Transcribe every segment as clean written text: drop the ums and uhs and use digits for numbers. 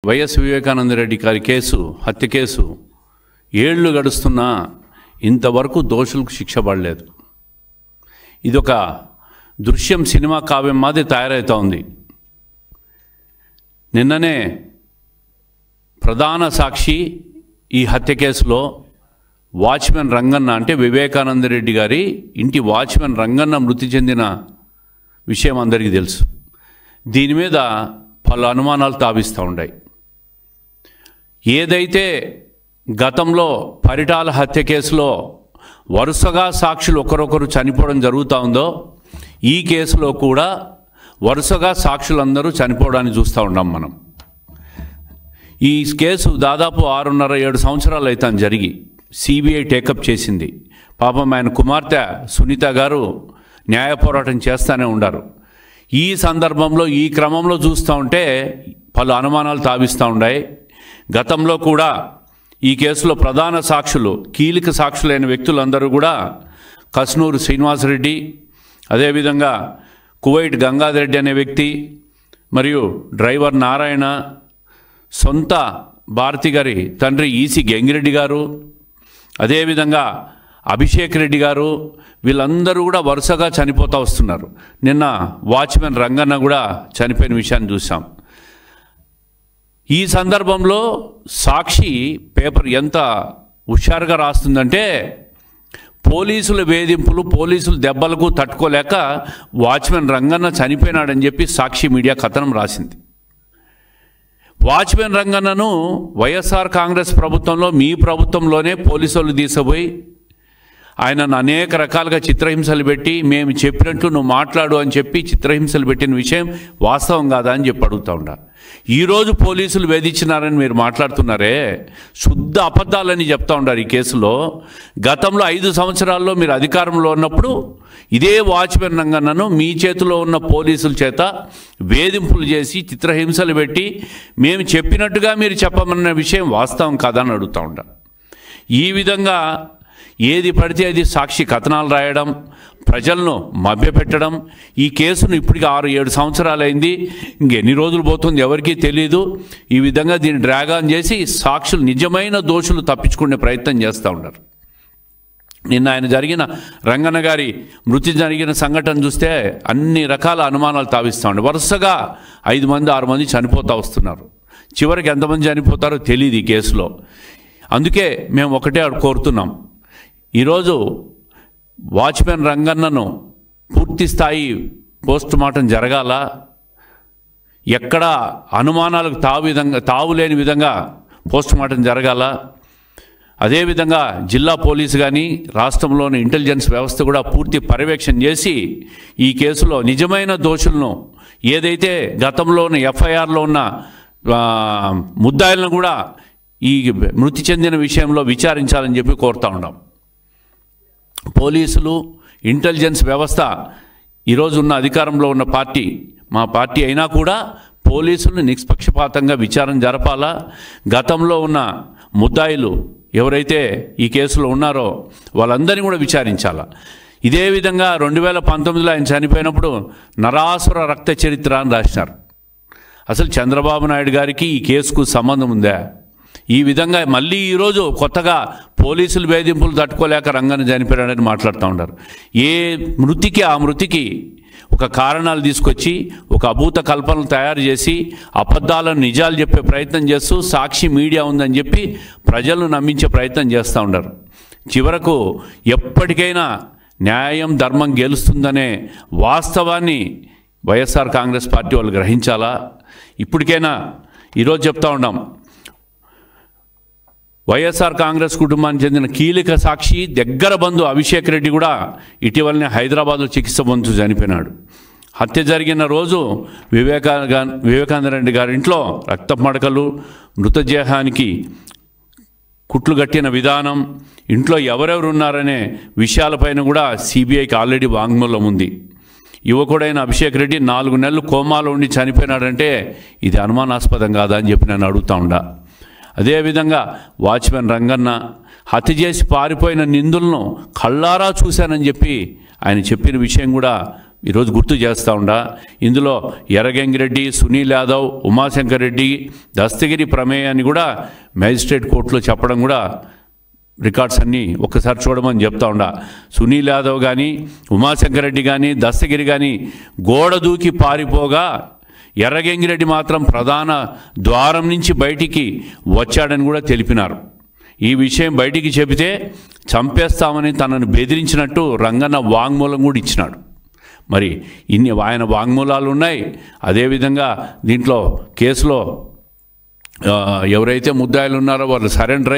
YS Vivekananda Reddy గారి case, హత్య case ఏళ్లు గడుస్తున్నా ఇంతవరకు దోషులకు శిక్ష పడలేదు. ఇదొక దృశ్యం, సినిమా కావ్యం మాది తయారవుతూ ఉంది. నిన్ననే ప్రధాన సాక్షి ఈ హత్య కేసులో వాచ్మెన్ రంగన్న, అంటే వివేకానంద రెడ్డి గారి ఇంటి వాచ్మెన్ రంగన్న మృతి చెందిన విషయం అందరికీ తెలుసు. దీని మీద పలు అనుమానాలు తావిస్తూ ఉన్నాయి. ఏదైతే గతంలో పరిటాల హత్య కేసులో వరుసగా సాక్షులు ఒకరొకరు చనిపోవడం జరుగుతూ ఉందో, ఈ కేసులో కూడా వరుసగా సాక్షులందరూ చనిపోవడాన్ని చూస్తూ ఉన్నాం మనం. ఈ కేసు దాదాపు 6.5-7 సంవత్సరాలు అయితే జరిగి సిబిఐ టేకప్ చేసింది. పాపం ఆయన కుమార్తె సునీత గారు న్యాయ పోరాటం చేస్తూనే ఉన్నారు. ఈ సందర్భంలో, ఈ క్రమంలో చూస్తూ ఉంటే పలు అనుమానాలు తావిస్తూ ఉన్నాయి. గతంలో కూడా ఈ కేసులో ప్రధాన సాక్షులు, కీలక సాక్షులైన వ్యక్తులందరూ కూడా కస్నూరు శ్రీనివాసరెడ్డి, అదేవిధంగా కువైట్ గంగాధర్ రెడ్డి అనే వ్యక్తి, మరియు డ్రైవర్ నారాయణ, సొంత భారతి గారి తండ్రి ఈసి గంగిరెడ్డి గారు, అదేవిధంగా అభిషేక్ రెడ్డి గారు, వీళ్ళందరూ కూడా వరుసగా చనిపోతూ వస్తున్నారు. నిన్న వాచ్మెన్ రంగన్న కూడా చనిపోయిన విషయాన్ని చూసాం. ఈ సందర్భంలో సాక్షి పేపర్ ఎంత హుషారుగా రాస్తుందంటే, పోలీసుల వేధింపులు, పోలీసుల దెబ్బలకు తట్టుకోలేక వాచ్మెన్ రంగన్న చనిపోయినాడని చెప్పి సాక్షి మీడియా కథనం రాసింది. వాచ్మెన్ రంగన్నను వైఎస్ఆర్ కాంగ్రెస్ ప్రభుత్వంలో, మీ ప్రభుత్వంలోనే పోలీసులు తీసుకుపోయి ఆయనను అనేక రకాలుగా చిత్రహింసలు పెట్టి, మేము చెప్పినట్లు నువ్వు మాట్లాడు అని చెప్పి చిత్రహింసలు పెట్టిన విషయం వాస్తవం కాదా అని చెప్పి అడుగుతూ ఉంటారు. ఈరోజు పోలీసులు వేధించినారని మీరు మాట్లాడుతున్నారే, శుద్ధ అబద్ధాలని చెప్తూ ఉంటారు. ఈ కేసులో గతంలో 5 సంవత్సరాల్లో మీరు అధికారంలో ఉన్నప్పుడు ఇదే వాచ్మెన్ రంగన్నను మీ చేతిలో ఉన్న పోలీసుల చేత వేధింపులు చేసి చిత్రహింసలు పెట్టి, మేము చెప్పినట్టుగా మీరు చెప్పమన్న విషయం వాస్తవం కాదని అడుగుతూ ఉంటారు. ఈ విధంగా ఏది పడితే అది సాక్షి కథనాలు రాయడం, ప్రజలను మభ్యపెట్టడం, ఈ కేసును ఇప్పటికి 6-7 సంవత్సరాలు అయింది, ఇంకెన్ని రోజులు పోతుంది ఎవరికీ తెలియదు. ఈ విధంగా దీన్ని డ్రాగ్ ఆన్ చేసి సాక్షులు, నిజమైన దోషులు తప్పించుకునే ప్రయత్నం చేస్తూ ఉన్నారు. నిన్న ఆయన జరిగిన రంగన్న గారి మృతి జరిగిన సంఘటన చూస్తే అన్ని రకాల అనుమానాలు తావిస్తూ ఉండే. వరుసగా 5 మంది 6 మంది చనిపోతూ వస్తున్నారు. చివరికి ఎంతమంది చనిపోతారో తెలియదు ఈ కేసులో. అందుకే మేము ఒకటే కోరుతున్నాం, ఈరోజు వాచ్మెన్ రంగన్నను పూర్తి స్థాయి పోస్ట్ మార్టం జరగాల, ఎక్కడ అనుమానాలకు తావులేని విధంగా పోస్ట్ మార్టం జరగాల. అదేవిధంగా జిల్లా పోలీసు కానీ రాష్ట్రంలోని ఇంటెలిజెన్స్ వ్యవస్థ కూడా పూర్తి పర్యవేక్షణ చేసి ఈ కేసులో నిజమైన దోషులను, ఏదైతే గతంలోని ఎఫ్ఐఆర్లో ఉన్న ముద్దాయిలను కూడా ఈ మృతి చెందిన విషయంలో విచారించాలని చెప్పి కోరుతూ ఉన్నాం. పోలీసులు, ఇంటెలిజెన్స్ వ్యవస్థ ఈరోజు ఉన్న అధికారంలో ఉన్న పార్టీ మా పార్టీ అయినా కూడా పోలీసులను నిష్పక్షపాతంగా విచారణ జరపాలా. గతంలో ఉన్న ముద్దాయిలు ఎవరైతే ఈ కేసులో ఉన్నారో వాళ్ళందరినీ కూడా విచారించాలా. ఇదే విధంగా 2019లో ఆయన చనిపోయినప్పుడు నరాసుర రక్త చరిత్ర అని రాసినారు. అసలు చంద్రబాబు నాయుడు గారికి ఈ కేసుకు సంబంధం ఉందా? ఈ విధంగా మళ్ళీ ఈరోజు కొత్తగా పోలీసులు వేధింపులు తట్టుకోలేక రంగన్న చనిపోయాడని మాట్లాడుతూ ఉంటారు. ఏ మృతికి ఆ మృతికి ఒక కారణాలు తీసుకొచ్చి, ఒక అభూత కల్పనలు తయారు చేసి, అబద్ధాలను నిజాలు చెప్పే ప్రయత్నం చేస్తూ సాక్షి మీడియా ఉందని చెప్పి ప్రజలను నమ్మించే ప్రయత్నం చేస్తూ ఉంటారు. చివరకు ఎప్పటికైనా న్యాయం, ధర్మం గెలుస్తుందనే వాస్తవాన్ని వైఎస్ఆర్ కాంగ్రెస్ పార్టీ వాళ్ళు గ్రహించాలా. ఇప్పటికైనా ఈరోజు చెప్తా ఉన్నాం, వైఎస్ఆర్ కాంగ్రెస్ కుటుంబానికి చెందిన కీలక సాక్షి, దగ్గర బంధు అభిషేక్ రెడ్డి కూడా ఇటీవలనే హైదరాబాద్లో చికిత్స పొందుతూ చనిపోయినాడు. హత్య జరిగిన రోజు వివేకానంద రెడ్డి గారి ఇంట్లో రక్తపు మడకలు, మృతదేహానికి కుట్లు కట్టిన విధానం, ఇంట్లో ఎవరెవరు ఉన్నారనే విషయాలపైన కూడా సిబిఐకి ఆల్రెడీ వాంగ్మూలం ఉంది. యువకుడైన అభిషేక్ రెడ్డి 4 నెలలు కోమాలో ఉండి చనిపోయినాడంటే ఇది అనుమానాస్పదం కాదా అని చెప్పి నేను అడుగుతూ ఉండా. అదేవిధంగా వాచ్మెన్ రంగన్న హత్య చేసి పారిపోయిన నిందులను కళ్ళారా చూశానని చెప్పి ఆయన చెప్పిన విషయం కూడా ఈరోజు గుర్తు చేస్తూ ఉండా. ఇందులో ఎర్రగంగిరెడ్డి, సునీల్ యాదవ్, ఉమాశంకర్ రెడ్డి, దస్తగిరి ప్రమేయాన్ని కూడా మేజిస్ట్రేట్ కోర్టులో చెప్పడం కూడా రికార్డ్స్ అన్నీ ఒక్కసారి చూడమని చెప్తా ఉండా. సునీల్ యాదవ్ కానీ, ఉమాశంకర్ రెడ్డి కానీ, దస్తగిరి కానీ గోడ దూకి పారిపోగా ఎర్రగంగిరెడ్డి మాత్రం ప్రధాన ద్వారం నుంచి బయటికి వచ్చాడని కూడా తెలిపినారు. ఈ విషయం బయటికి చెబితే చంపేస్తామని తనను బెదిరించినట్టు రంగన్న వాంగ్మూలం కూడా ఇచ్చినాడు. మరి ఇన్ని ఆయన వాంగ్మూలాలు ఉన్నాయి. అదేవిధంగా దీంట్లో కేసులో ఎవరైతే ముద్దాయిలు ఉన్నారో వాళ్ళు సరెండర్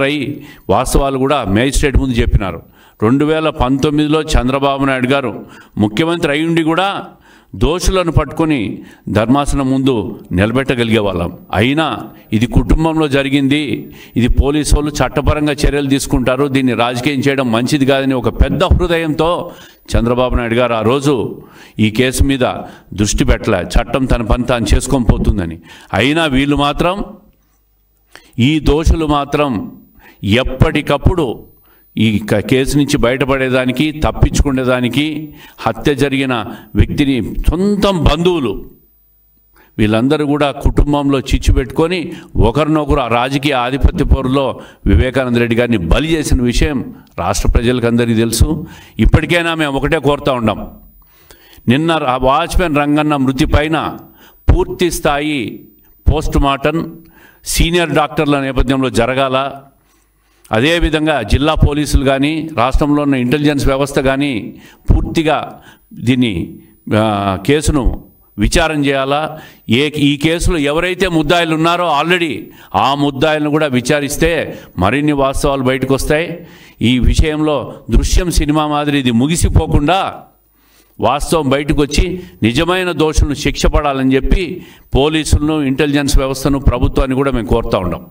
అయ్యి వాస్తవాలు కూడా మేజిస్ట్రేట్ ముందు చెప్పినారు. 2019లో చంద్రబాబు నాయుడు గారు ముఖ్యమంత్రి అయ్యుండి కూడా దోషులను పట్టుకొని ధర్మాసనం ముందు నిలబెట్టగలిగే వాళ్ళం. అయినా ఇది కుటుంబంలో జరిగింది, ఇది పోలీసు వాళ్ళు చట్టపరంగా చర్యలు తీసుకుంటారు, దీన్ని రాజకీయం చేయడం మంచిది కాదని ఒక పెద్ద హృదయంతో చంద్రబాబు నాయుడు గారు ఆ రోజు ఈ కేసు మీద దృష్టి పెట్టలే. చట్టం తన పని తాను చేసుకొని పోతుందని. అయినా వీళ్ళు మాత్రం, ఈ దోషులు మాత్రం ఎప్పటికప్పుడు ఈ కేసు నుంచి బయటపడేదానికి, తప్పించుకునేదానికి, హత్య జరిగిన వ్యక్తిని సొంతం బంధువులు వీళ్ళందరూ కూడా కుటుంబంలో చిచ్చు పెట్టుకొని ఒకరినొకరు ఆ రాజకీయ ఆధిపత్య పోరులో వివేకానంద రెడ్డి గారిని బలి చేసిన విషయం రాష్ట్ర ప్రజలకు అందరికీ తెలుసు. ఇప్పటికైనా మేము ఒకటే కోరుతూ ఉన్నాం, నిన్న వాచ్మెన్ రంగన్న మృతి పైన పూర్తి స్థాయి పోస్ట్ మార్టం సీనియర్ డాక్టర్ల నేపథ్యంలో జరగాల. అదేవిధంగా జిల్లా పోలీసులు కానీ, రాష్ట్రంలో ఉన్న ఇంటెలిజెన్స్ వ్యవస్థ కానీ పూర్తిగా దీన్ని కేసును విచారణ చేయాలా. ఈ కేసులో ఎవరైతే ముద్దాయిలు ఉన్నారో ఆల్రెడీ ఆ ముద్దాయిలను కూడా విచారిస్తే మరిన్ని వాస్తవాలు బయటకు వస్తాయి. ఈ విషయంలో దృశ్యం సినిమా మాదిరి ఇది ముగిసిపోకుండా వాస్తవం బయటకు వచ్చి నిజమైన దోషులను శిక్ష పడాలని చెప్పి పోలీసులను, ఇంటెలిజెన్స్ వ్యవస్థను, ప్రభుత్వాన్ని కూడా మేము కోరుతూ ఉన్నాం.